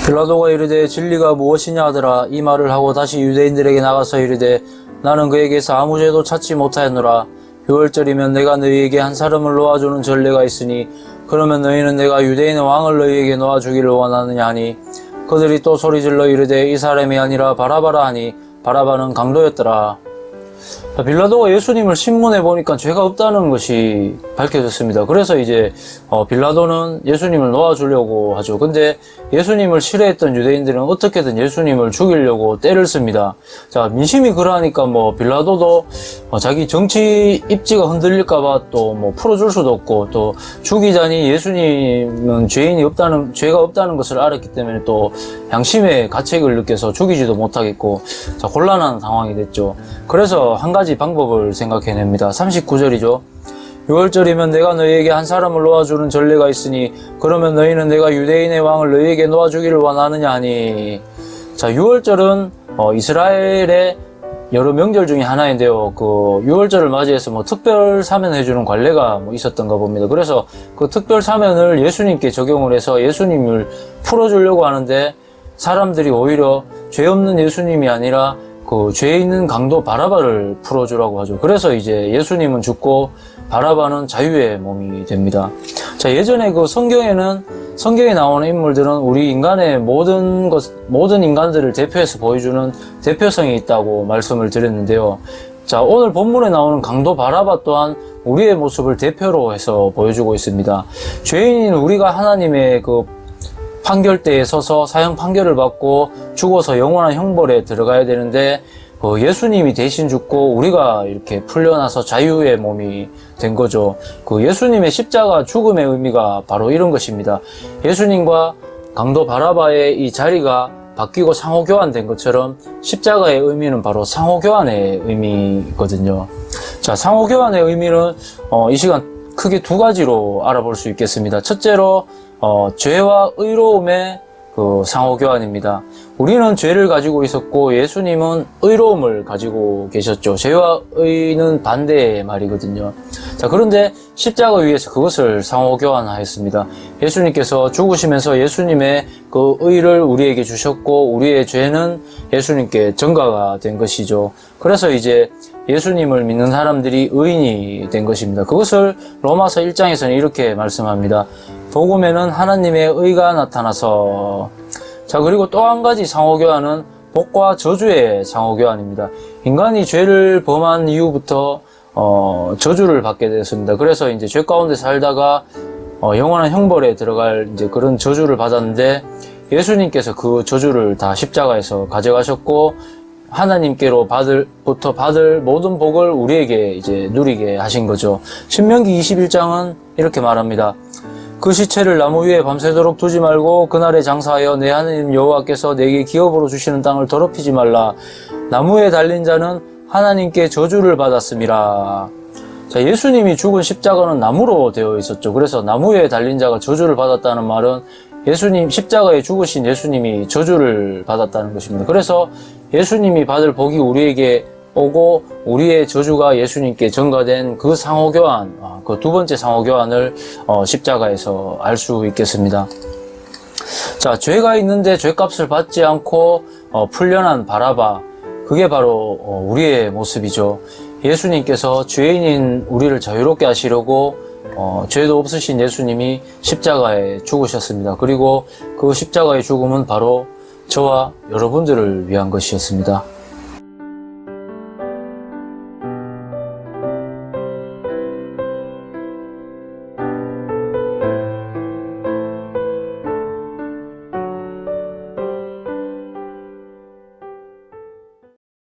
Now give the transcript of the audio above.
빌라도가 이르되 진리가 무엇이냐 하더라. 이 말을 하고 다시 유대인들에게 나가서 이르되 나는 그에게서 아무 죄도 찾지 못하였노라. 6월절이면 내가 너희에게 한 사람을 놓아주는 전례가 있으니 그러면 너희는 내가 유대인의 왕을 너희에게 놓아주기를 원하느냐 하니 그들이 또 소리질러 이르되 이 사람이 아니라 바라바라 하니 바라바는 강도였더라. 빌라도가 예수님을 신문해 보니까 죄가 없다는 것이 밝혀졌습니다. 그래서 이제 빌라도는 예수님을 놓아주려고 하죠. 근데 예수님을 싫어했던 유대인들은 어떻게든 예수님을 죽이려고 때를 씁니다. 자, 민심이 그러하니까 빌라도도 자기 정치 입지가 흔들릴까봐 또 풀어줄 수도 없고, 또 죽이자니 예수님은 죄가 없다는 것을 알았기 때문에 또 양심의 가책을 느껴서 죽이지도 못하겠고, 자, 곤란한 상황이 됐죠. 그래서 한 가지 방법을 생각해냅니다. 39절이죠. 6월절이면 내가 너희에게 한 사람을 놓아주는 전례가 있으니 그러면 너희는 내가 유대인의 왕을 너희에게 놓아주기를 원하느냐 하니. 자, 6월절은 이스라엘의 여러 명절 중에 하나인데요. 그 6월절을 맞이해서 특별 사면 해주는 관례가 있었던가 봅니다. 그래서 그 특별 사면을 예수님께 적용을 해서 예수님을 풀어주려고 하는데 사람들이 오히려 죄 없는 예수님이 아니라 그 죄 있는 강도 바라바를 풀어주라고 하죠. 그래서 이제 예수님은 죽고 바라바는 자유의 몸이 됩니다. 자, 예전에 그 성경에 나오는 인물들은 우리 인간의 모든 인간들을 대표해서 보여주는 대표성이 있다고 말씀을 드렸는데요. 자, 오늘 본문에 나오는 강도 바라바 또한 우리의 모습을 대표로 해서 보여주고 있습니다. 죄인인 우리가 하나님의 그 판결대에 서서 사형 판결을 받고 죽어서 영원한 형벌에 들어가야 되는데 예수님이 대신 죽고 우리가 이렇게 풀려나서 자유의 몸이 된 거죠. 그 예수님의 십자가 죽음의 의미가 바로 이런 것입니다. 예수님과 강도 바라바의 이 자리가 바뀌고 상호교환된 것처럼 십자가의 의미는 바로 상호교환의 의미거든요. 자, 상호교환의 의미는 이 시간 크게 두 가지로 알아볼 수 있겠습니다. 첫째로 죄와 의로움의 그 상호교환입니다. 우리는 죄를 가지고 있었고 예수님은 의로움을 가지고 계셨죠. 죄와 의는 반대의 말이거든요. 자, 그런데 십자가 위에서 그것을 상호교환하였습니다. 예수님께서 죽으시면서 예수님의 그 의를 우리에게 주셨고 우리의 죄는 예수님께 전가가 된 것이죠. 그래서 이제 예수님을 믿는 사람들이 의인이 된 것입니다. 그것을 로마서 1장에서는 이렇게 말씀합니다. 복음에는 하나님의 의가 나타나서. 자, 그리고 또 한 가지 상호교환은 복과 저주의 상호교환입니다. 인간이 죄를 범한 이후부터 저주를 받게 되었습니다. 그래서 이제 죄 가운데 살다가 영원한 형벌에 들어갈 이제 그런 저주를 받았는데 예수님께서 그 저주를 다 십자가에서 가져가셨고 하나님께로 받을 모든 복을 우리에게 이제 누리게 하신 거죠. 신명기 21장은 이렇게 말합니다. 그 시체를 나무 위에 밤새도록 두지 말고 그날에 장사하여 내 하나님 여호와께서 내게 기업으로 주시는 땅을 더럽히지 말라. 나무에 달린 자는 하나님께 저주를 받았음이라. 자, 예수님이 죽은 십자가는 나무로 되어 있었죠. 그래서 나무에 달린 자가 저주를 받았다는 말은 십자가에 죽으신 예수님이 저주를 받았다는 것입니다. 그래서 예수님이 받을 복이 우리에게 오고 우리의 저주가 예수님께 전가된 그 상호교환, 그 두 번째 상호교환을 십자가에서 알 수 있겠습니다. 자, 죄가 있는데 죄값을 받지 않고 풀려난 바라바, 그게 바로 우리의 모습이죠. 예수님께서 죄인인 우리를 자유롭게 하시려고 죄도 없으신 예수님이 십자가에 죽으셨습니다. 그리고 그 십자가의 죽음은 바로 저와 여러분들을 위한 것이었습니다.